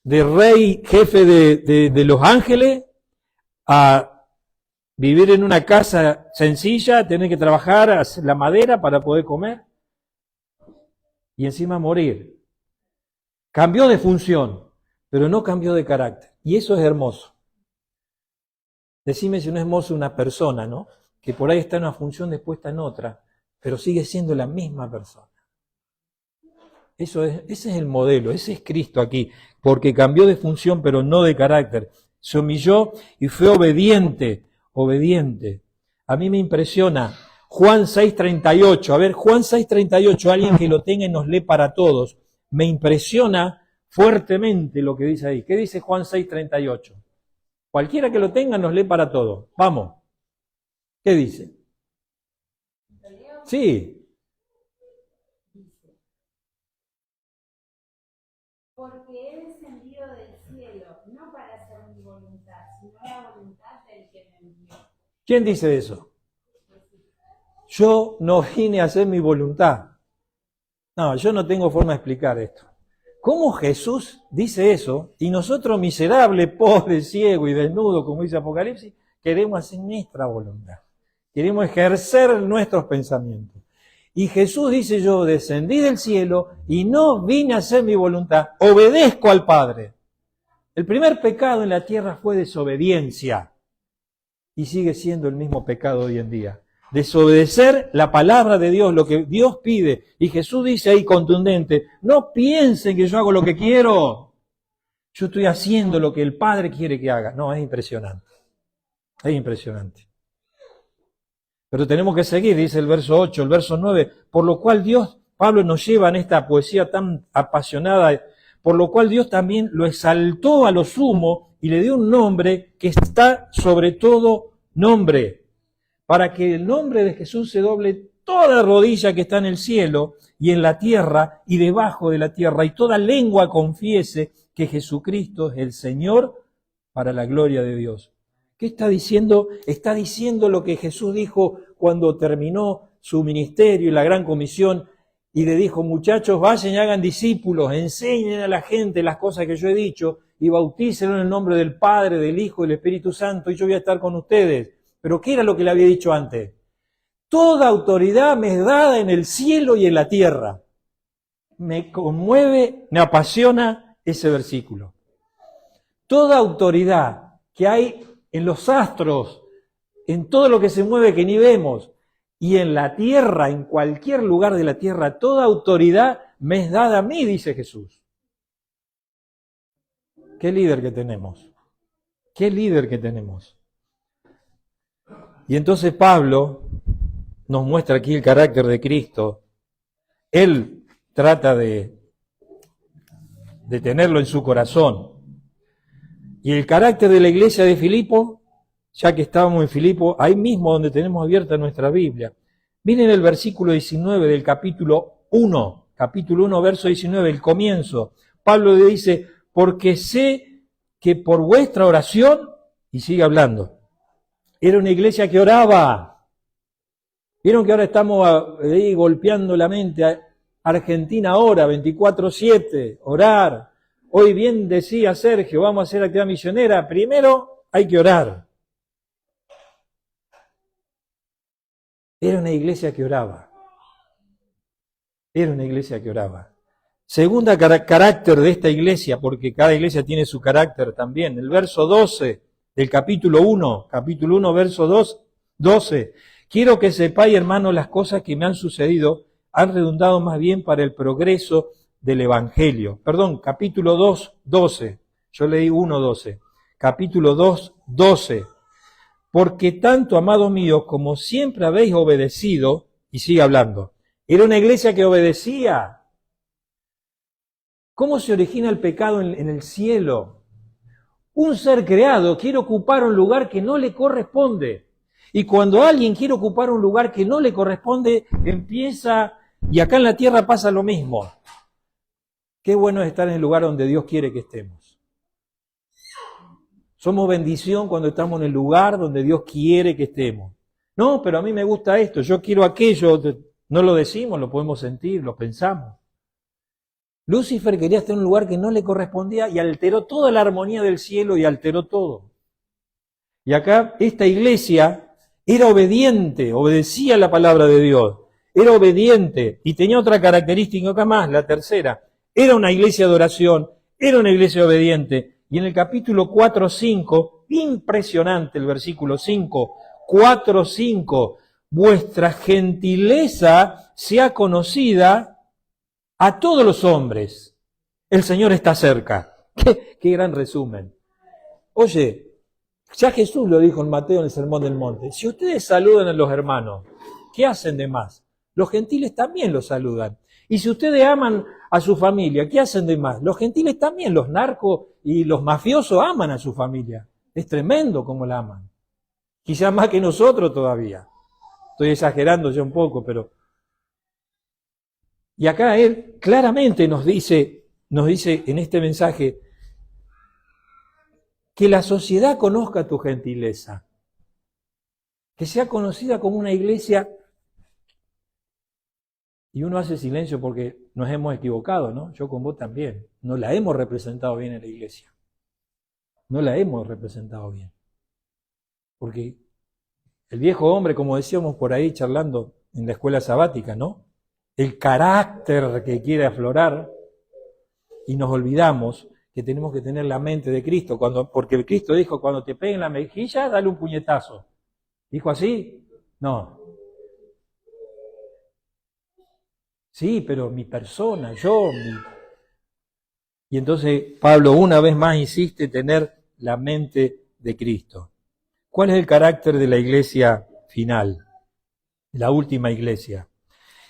De rey, jefe de los ángeles, a vivir en una casa sencilla, a tener que trabajar, a hacer la madera para poder comer y encima morir. Cambió de función, pero no cambió de carácter. Y eso es hermoso. Decime si no es hermoso una persona, ¿no? Que por ahí está en una función, después está en otra, pero sigue siendo la misma persona. Ese es el modelo, ese es Cristo aquí, porque cambió de función, pero no de carácter. Se humilló y fue obediente. A mí me impresiona Juan 6:38. A ver, Juan 6:38, alguien que lo tenga y nos lee para todos. Me impresiona fuertemente lo que dice ahí. ¿Qué dice Juan 6:38? Cualquiera que lo tenga nos lee para todos. Vamos. ¿Qué dice? Sí. Porque he descendido del cielo, no para hacer mi voluntad, sino la voluntad del que me envió. ¿Quién dice eso? Yo no vine a hacer mi voluntad. No, yo no tengo forma de explicar esto. ¿Cómo Jesús dice eso y nosotros, miserables, pobres, ciegos y desnudos, como dice Apocalipsis, queremos hacer nuestra voluntad? Queremos ejercer nuestros pensamientos. Y Jesús dice, yo descendí del cielo y no vine a hacer mi voluntad, obedezco al Padre. El primer pecado en la tierra fue desobediencia y sigue siendo el mismo pecado hoy en día. Desobedecer la palabra de Dios, lo que Dios pide. Y Jesús dice ahí contundente, no piensen que yo hago lo que quiero. Yo estoy haciendo lo que el Padre quiere que haga. No, es impresionante. Es impresionante. Pero tenemos que seguir, dice el verso 8, el verso 9, por lo cual Dios, Pablo nos lleva en esta poesía tan apasionada, por lo cual Dios también lo exaltó a lo sumo y le dio un nombre que está sobre todo nombre, para que el nombre de Jesús se doble toda rodilla que está en el cielo y en la tierra y debajo de la tierra, y toda lengua confiese que Jesucristo es el Señor para la gloria de Dios. ¿Qué está diciendo? Está diciendo lo que Jesús dijo cuando terminó su ministerio y la gran comisión y le dijo, muchachos, vayan y hagan discípulos, enseñen a la gente las cosas que yo he dicho y bautícenlo en el nombre del Padre, del Hijo y del Espíritu Santo y yo voy a estar con ustedes. ¿Pero qué era lo que le había dicho antes? Toda autoridad me es dada en el cielo y en la tierra. Me conmueve, me apasiona ese versículo. Toda autoridad que hay en los astros, en todo lo que se mueve que ni vemos, y en la tierra, en cualquier lugar de la tierra, toda autoridad me es dada a mí, dice Jesús. ¿Qué líder que tenemos? ¿Qué líder que tenemos? Y entonces Pablo nos muestra aquí el carácter de Cristo. Él trata de tenerlo en su corazón. Y el carácter de la iglesia de Filipo, ya que estábamos en Filipo, ahí mismo donde tenemos abierta nuestra Biblia. Miren el versículo 19 del capítulo 1, verso 19, el comienzo. Pablo le dice, porque sé que por vuestra oración, y sigue hablando, era una iglesia que oraba. Vieron que ahora estamos ahí golpeando la mente. Argentina ahora, 24/7, orar. Hoy bien decía Sergio, vamos a hacer actividad misionera. Primero hay que orar. Era una iglesia que oraba. Era una iglesia que oraba. Segunda carácter de esta iglesia, porque cada iglesia tiene su carácter también. El verso 12 del capítulo 1, verso 12. Quiero que sepáis, hermanos, las cosas que me han sucedido han redundado más bien para el progreso del Evangelio. Perdón, capítulo 2, 12. Yo leí 1, 12. Capítulo 2, 12. Porque tanto, amados míos, como siempre habéis obedecido, y sigue hablando, era una iglesia que obedecía. ¿Cómo se origina el pecado en el cielo? Un ser creado quiere ocupar un lugar que no le corresponde. Y cuando alguien quiere ocupar un lugar que no le corresponde, empieza, y acá en la tierra pasa lo mismo. Qué bueno es estar en el lugar donde Dios quiere que estemos. Somos bendición cuando estamos en el lugar donde Dios quiere que estemos. No, pero a mí me gusta esto, yo quiero aquello. No lo decimos, lo podemos sentir, lo pensamos. Lucifer quería estar en un lugar que no le correspondía y alteró toda la armonía del cielo y alteró todo. Y acá esta iglesia era obediente, obedecía la palabra de Dios, era obediente y tenía otra característica más, la tercera. Era una iglesia de oración, era una iglesia obediente. Y en el capítulo 4:5, impresionante el versículo 5, 4:5, vuestra gentileza sea conocida a todos los hombres. El Señor está cerca. Qué gran resumen. Oye, ya Jesús lo dijo en Mateo en el Sermón del Monte. Si ustedes saludan a los hermanos, ¿qué hacen de más? Los gentiles también los saludan. Y si ustedes aman a su familia, ¿qué hacen de más? Los gentiles también, los narcos y los mafiosos aman a su familia. Es tremendo cómo la aman. Quizás más que nosotros todavía. Estoy exagerando ya un poco, pero... Y acá él claramente nos dice en este mensaje que la sociedad conozca tu gentileza, que sea conocida como una iglesia. Y uno hace silencio porque nos hemos equivocado, ¿no? Yo con vos también. No la hemos representado bien en la iglesia. No la hemos representado bien. Porque el viejo hombre, como decíamos por ahí charlando en la escuela sabática, ¿no? El carácter que quiere aflorar, y nos olvidamos que tenemos que tener la mente de Cristo, porque el Cristo dijo, cuando te peguen la mejilla, dale un puñetazo. ¿Dijo así? No. Sí, pero mi persona, Y entonces Pablo una vez más insiste en tener la mente de Cristo. ¿Cuál es el carácter de la iglesia final? La última iglesia.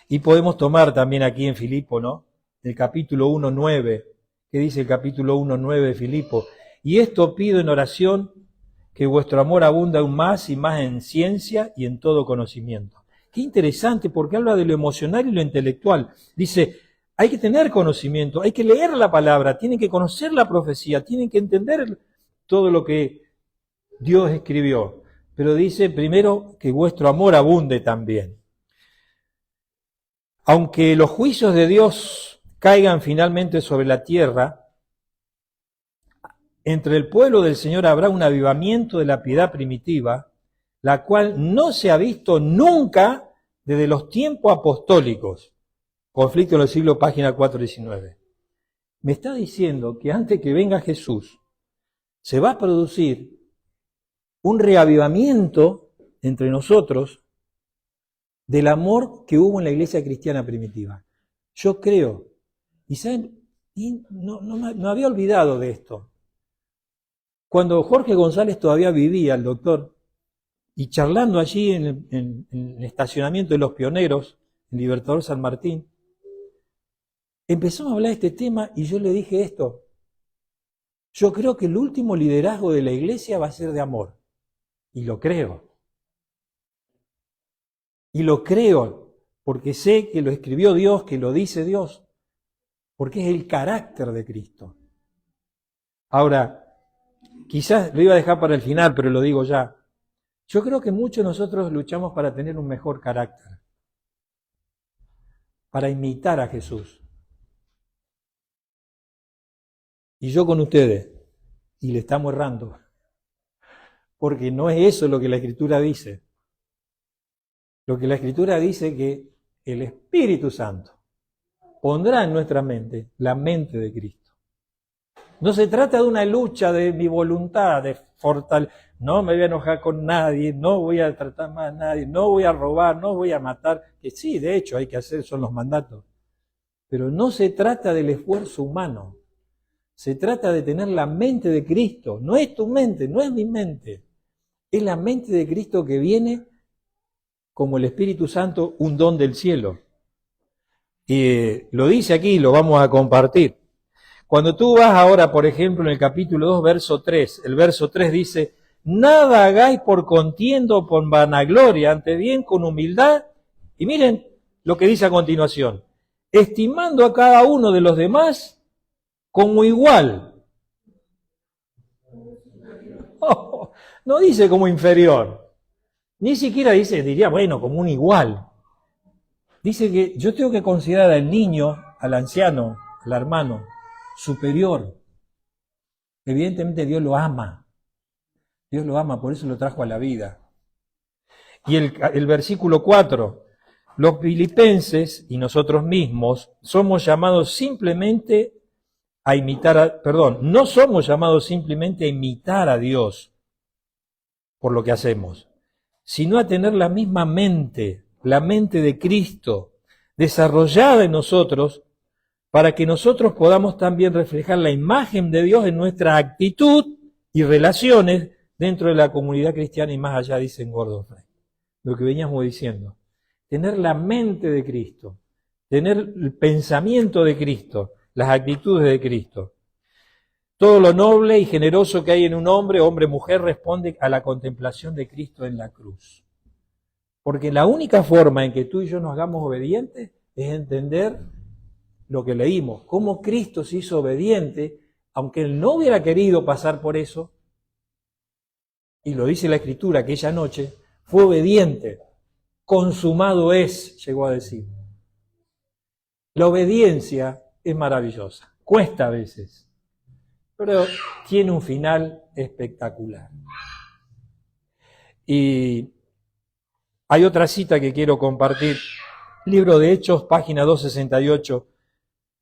Y podemos tomar también aquí en Filipo, ¿no? El capítulo 1:9. ¿Qué dice el capítulo 1:9 de Filipo? Y esto pido en oración, que vuestro amor abunda aún más y más en ciencia y en todo conocimiento. Qué interesante, porque habla de lo emocional y lo intelectual. Dice, hay que tener conocimiento, hay que leer la palabra, tienen que conocer la profecía, tienen que entender todo lo que Dios escribió. Pero dice primero que vuestro amor abunde también. Aunque los juicios de Dios caigan finalmente sobre la tierra, entre el pueblo del Señor habrá un avivamiento de la piedad primitiva, la cual no se ha visto nunca desde los tiempos apostólicos. Conflicto en el siglo, página 419. Me está diciendo que antes que venga Jesús, se va a producir un reavivamiento entre nosotros del amor que hubo en la iglesia cristiana primitiva. Yo creo, y saben, no había olvidado de esto. Cuando Jorge González todavía vivía, el doctor, y charlando allí en el estacionamiento de los Pioneros, en Libertador San Martín, empezamos a hablar de este tema y yo le dije esto. Yo creo que el último liderazgo de la iglesia va a ser de amor. Y lo creo. Y lo creo porque sé que lo escribió Dios, que lo dice Dios, porque es el carácter de Cristo. Ahora, quizás lo iba a dejar para el final, pero lo digo ya. Yo creo que muchos de nosotros luchamos para tener un mejor carácter, para imitar a Jesús. Y yo con ustedes, y le estamos errando, porque no es eso lo que la Escritura dice. Lo que la Escritura dice que el Espíritu Santo pondrá en nuestra mente la mente de Cristo. No se trata de una lucha de mi voluntad, de fortalecer. No me voy a enojar con nadie, no voy a tratar mal a nadie, no voy a robar, no voy a matar. Que sí, de hecho hay que hacer, son los mandatos. Pero no se trata del esfuerzo humano. Se trata de tener la mente de Cristo. No es tu mente, no es mi mente. Es la mente de Cristo que viene como el Espíritu Santo, un don del cielo. Y lo dice aquí, lo vamos a compartir. Cuando tú vas ahora, por ejemplo, en el capítulo 2, verso 3, el verso 3 dice, nada hagáis por contienda o por vanagloria, ante bien con humildad. Y miren lo que dice a continuación, estimando a cada uno de los demás como igual. Oh, no dice como inferior, ni siquiera diría, bueno, como un igual. Dice que yo tengo que considerar al niño, al anciano, al hermano, superior. Evidentemente Dios lo ama. Dios lo ama, por eso lo trajo a la vida. Y el versículo 4, los filipenses y nosotros mismos somos llamados simplemente a imitar, no somos llamados simplemente a imitar a Dios por lo que hacemos, sino a tener la misma mente, la mente de Cristo, desarrollada en nosotros, para que nosotros podamos también reflejar la imagen de Dios en nuestra actitud y relaciones dentro de la comunidad cristiana y más allá, dice Gordon Fry. Lo que veníamos diciendo, tener la mente de Cristo, tener el pensamiento de Cristo, las actitudes de Cristo. Todo lo noble y generoso que hay en un hombre, mujer, responde a la contemplación de Cristo en la cruz. Porque la única forma en que tú y yo nos hagamos obedientes es entender lo que leímos, cómo Cristo se hizo obediente, aunque Él no hubiera querido pasar por eso, y lo dice la Escritura, aquella noche, fue obediente, consumado es, llegó a decir. La obediencia es maravillosa, cuesta a veces, pero tiene un final espectacular. Y hay otra cita que quiero compartir, libro de Hechos, página 268.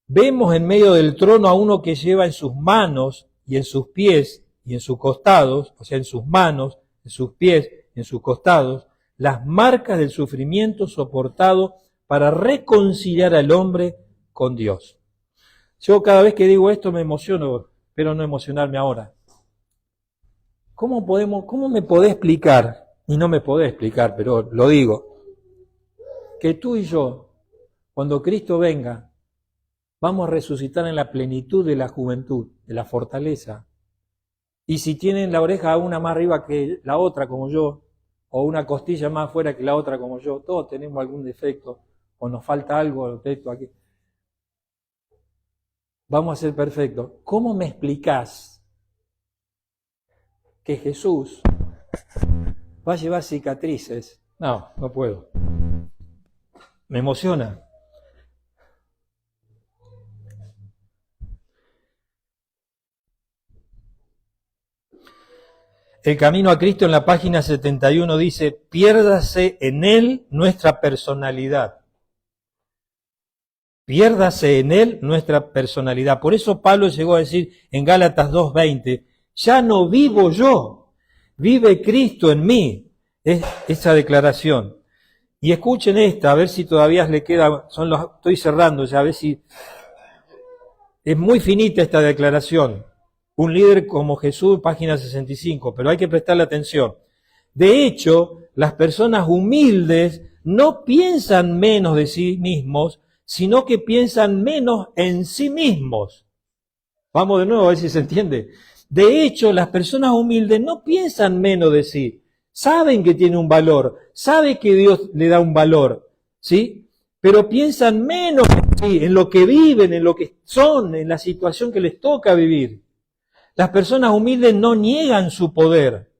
Vemos en medio del trono a uno que lleva en sus manos y en sus pies y en sus costados, o sea, en sus manos, en sus pies y en sus costados, las marcas del sufrimiento soportado para reconciliar al hombre con Dios. Yo cada vez que digo esto me emociono, pero no emocionarme ahora. ¿Cómo me podés explicar? Y no me podés explicar, pero lo digo, que tú y yo, cuando Cristo venga, vamos a resucitar en la plenitud de la juventud, de la fortaleza. Y si tienen la oreja una más arriba que la otra, como yo, o una costilla más afuera que la otra, como yo, todos tenemos algún defecto, o nos falta algo, defecto aquí. Vamos a ser perfectos. ¿Cómo me explicás que Jesús va a llevar cicatrices? No, no puedo. Me emociona. El camino a Cristo en la página 71 dice, piérdase en Él nuestra personalidad. Piérdase en Él nuestra personalidad. Por eso Pablo llegó a decir en Gálatas 2:20, ya no vivo yo, vive Cristo en mí. Es esa declaración. Y escuchen esta, a ver si todavía le queda, estoy cerrando ya, a ver si... Es muy finita esta declaración. Un líder como Jesús, página 65, pero hay que prestarle atención. De hecho, las personas humildes no piensan menos de sí mismos, sino que piensan menos en sí mismos. Vamos de nuevo a ver si se entiende. De hecho, las personas humildes no piensan menos de sí. Saben que tiene un valor, saben que Dios le da un valor, ¿sí? Pero piensan menos en sí, en lo que viven, en lo que son, en la situación que les toca vivir. Las personas humildes no niegan su poder.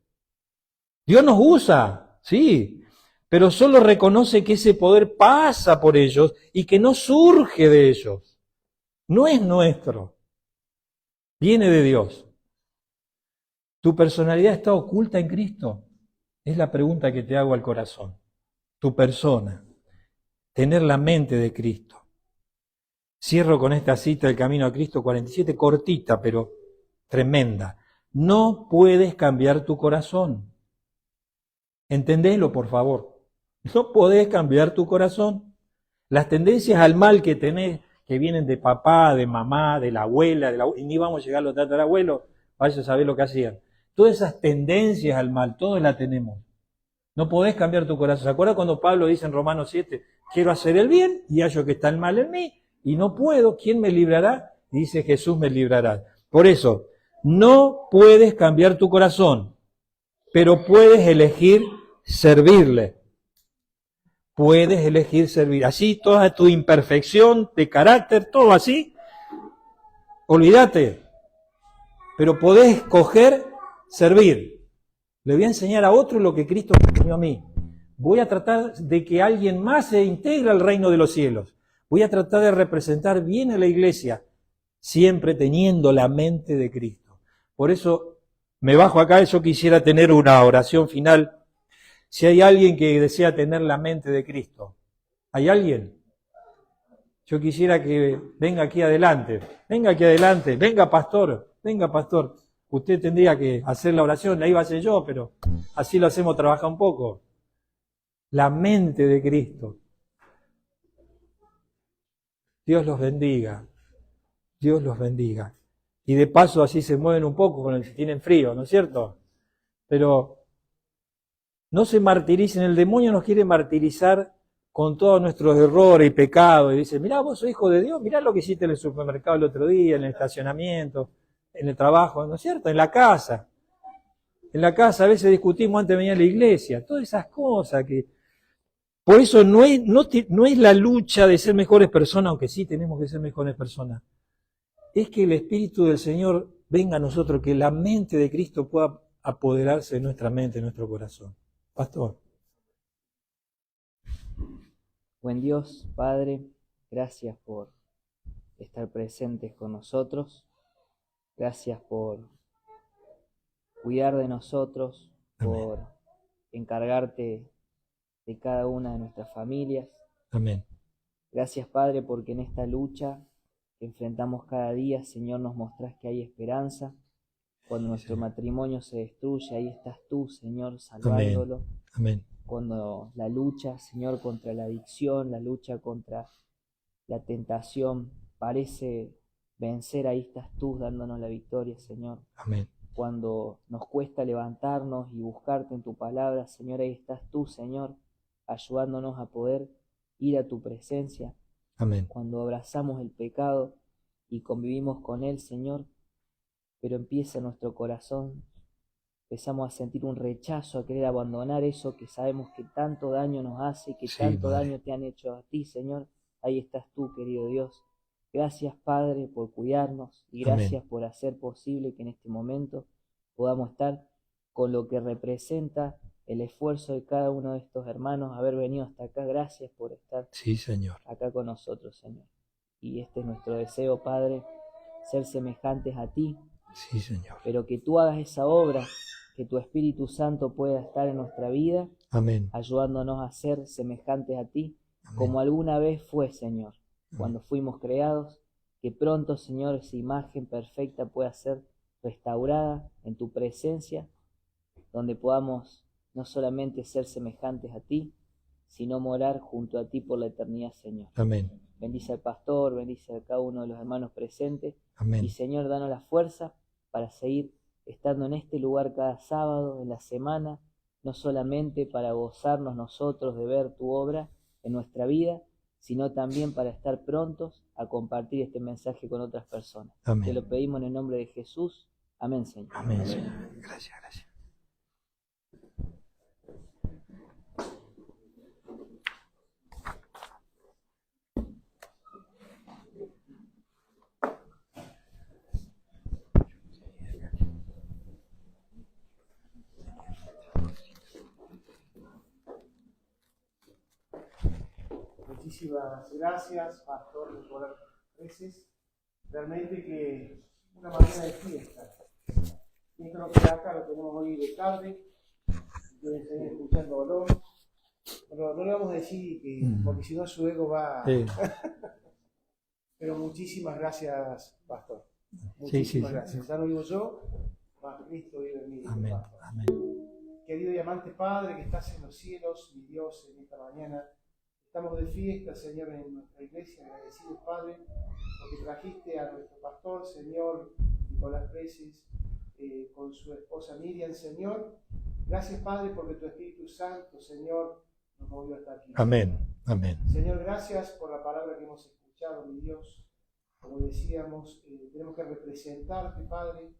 Dios nos usa, sí, pero solo reconoce que ese poder pasa por ellos y que no surge de ellos. No es nuestro. Viene de Dios. ¿Tu personalidad está oculta en Cristo? Es la pregunta que te hago al corazón. Tu persona. Tener la mente de Cristo. Cierro con esta cita del Camino a Cristo 47, cortita, pero tremenda. No puedes cambiar tu corazón. Entendelo, por favor. No podés cambiar tu corazón. Las tendencias al mal que tenés, que vienen de papá, de mamá, de la abuela, y ni vamos a llegar a los tatarabuelos, vaya a saber lo que hacían. Todas esas tendencias al mal, todas las tenemos. No podés cambiar tu corazón. ¿Se acuerdan cuando Pablo dice en Romanos 7, quiero hacer el bien y hallo que está el mal en mí, y no puedo, ¿quién me librará? Y dice, Jesús me librará. Por eso, no puedes cambiar tu corazón, pero puedes elegir servirle. Puedes elegir servir. Así, toda tu imperfección de carácter, todo así, olvídate. Pero podés escoger servir. Le voy a enseñar a otro lo que Cristo me enseñó a mí. Voy a tratar de que alguien más se integre al reino de los cielos. Voy a tratar de representar bien a la iglesia, siempre teniendo la mente de Cristo. Por eso me bajo acá, yo quisiera tener una oración final. Si hay alguien que desea tener la mente de Cristo, ¿hay alguien? Yo quisiera que venga aquí adelante, venga pastor, venga pastor. Usted tendría que hacer la oración, la iba a hacer yo, pero así lo hacemos trabajar un poco. La mente de Cristo. Dios los bendiga, Dios los bendiga. Y de paso así se mueven un poco con el que tienen frío, ¿no es cierto? Pero no se martiricen, el demonio nos quiere martirizar con todos nuestros errores y pecados. Y dice, mirá, vos sos hijo de Dios, mirá lo que hiciste en el supermercado el otro día, en el estacionamiento, en el trabajo, ¿no es cierto? En la casa. En la casa a veces discutimos antes de venir a la iglesia. Todas esas cosas que... Por eso no es la lucha de ser mejores personas, aunque sí tenemos que ser mejores personas. Es que el Espíritu del Señor venga a nosotros, que la mente de Cristo pueda apoderarse de nuestra mente, de nuestro corazón. Pastor. Buen Dios, Padre, gracias por estar presentes con nosotros. Gracias por cuidar de nosotros, por encargarte de cada una de nuestras familias. Amén. Gracias, Padre, porque en esta lucha que enfrentamos cada día, Señor, nos mostrás que hay esperanza. Cuando nuestro matrimonio se destruye, ahí estás tú, Señor, salvándolo. Amén. Cuando la lucha, Señor, contra la adicción, la lucha contra la tentación parece vencer, ahí estás tú dándonos la victoria, Señor. Amén. Cuando nos cuesta levantarnos y buscarte en tu palabra, Señor, ahí estás tú, Señor, ayudándonos a poder ir a tu presencia. Amén. Cuando abrazamos el pecado y convivimos con él, Señor, pero empieza nuestro corazón, empezamos a sentir un rechazo, a querer abandonar eso que sabemos que tanto daño nos hace, que tanto daño te han hecho a ti, Señor. Ahí estás tú, querido Dios. Gracias, Padre, por cuidarnos y gracias por hacer posible que en este momento podamos estar con lo que representa el esfuerzo de cada uno de estos hermanos, haber venido hasta acá. Gracias por estar Señor. acá con nosotros, Señor. Y este es nuestro deseo, Padre, ser semejantes a ti. Sí, Señor. Pero que tú hagas esa obra, que tu Espíritu Santo pueda estar en nuestra vida, Amén. ayudándonos a ser semejantes a ti, Amén. como alguna vez fue, Señor, cuando fuimos creados. Que pronto, Señor, esa imagen perfecta pueda ser restaurada en tu presencia, donde podamos no solamente ser semejantes a ti, sino morar junto a ti por la eternidad, Señor. Amén. Bendice al pastor, bendice a cada uno de los hermanos presentes. Amén. Y, Señor, danos la fuerza para seguir estando en este lugar cada sábado, en la semana, no solamente para gozarnos nosotros de ver tu obra en nuestra vida, sino también para estar prontos a compartir este mensaje con otras personas. Amén. Te lo pedimos en el nombre de Jesús. Amén, Señor. Amén, Señor. Gracias, gracias. Muchísimas gracias, Pastor, por las veces. Realmente que una mañana de fiesta. Y creo que acá lo tenemos hoy de tarde. Deben seguir escuchando olor. Pero no le vamos a decir que, porque si no su ego va. Sí. Pero muchísimas gracias, Pastor. Sí, Muchísimas sí, gracias. Ya no vivo yo, más Cristo vive en mí. Amén. Pastor. Amén. Querido y amante Padre que estás en los cielos, mi Dios, en esta mañana. Estamos de fiesta, Señor, en nuestra iglesia, agradecidos, Padre, porque trajiste a nuestro pastor, Señor, Nicolás Preces, con su esposa Miriam, Señor. Gracias, Padre, porque tu Espíritu Santo, Señor, nos movió hasta aquí. Amén. Amén. Señor, gracias por la palabra que hemos escuchado, mi Dios. Como decíamos, tenemos que representarte, Padre,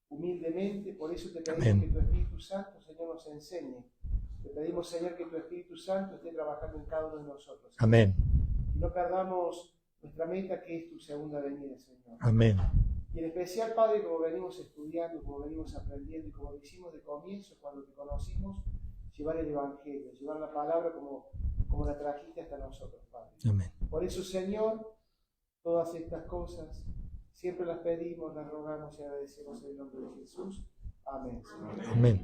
humildemente. Por eso te pedimos Amén. que tu Espíritu Santo, Señor, nos enseñe. Te pedimos, Señor, que tu Espíritu Santo esté trabajando en cada uno de nosotros. Señor. Amén. Y no perdamos nuestra meta, que es tu segunda venida, Señor. Amén. Y en especial, Padre, como venimos estudiando, como venimos aprendiendo y como lo hicimos de comienzo, cuando te conocimos, llevar el Evangelio, llevar la palabra como la trajiste hasta nosotros, Padre. Amén. Por eso, Señor, todas estas cosas siempre las pedimos, las rogamos y agradecemos en el nombre de Jesús. Amén, Señor. Amén.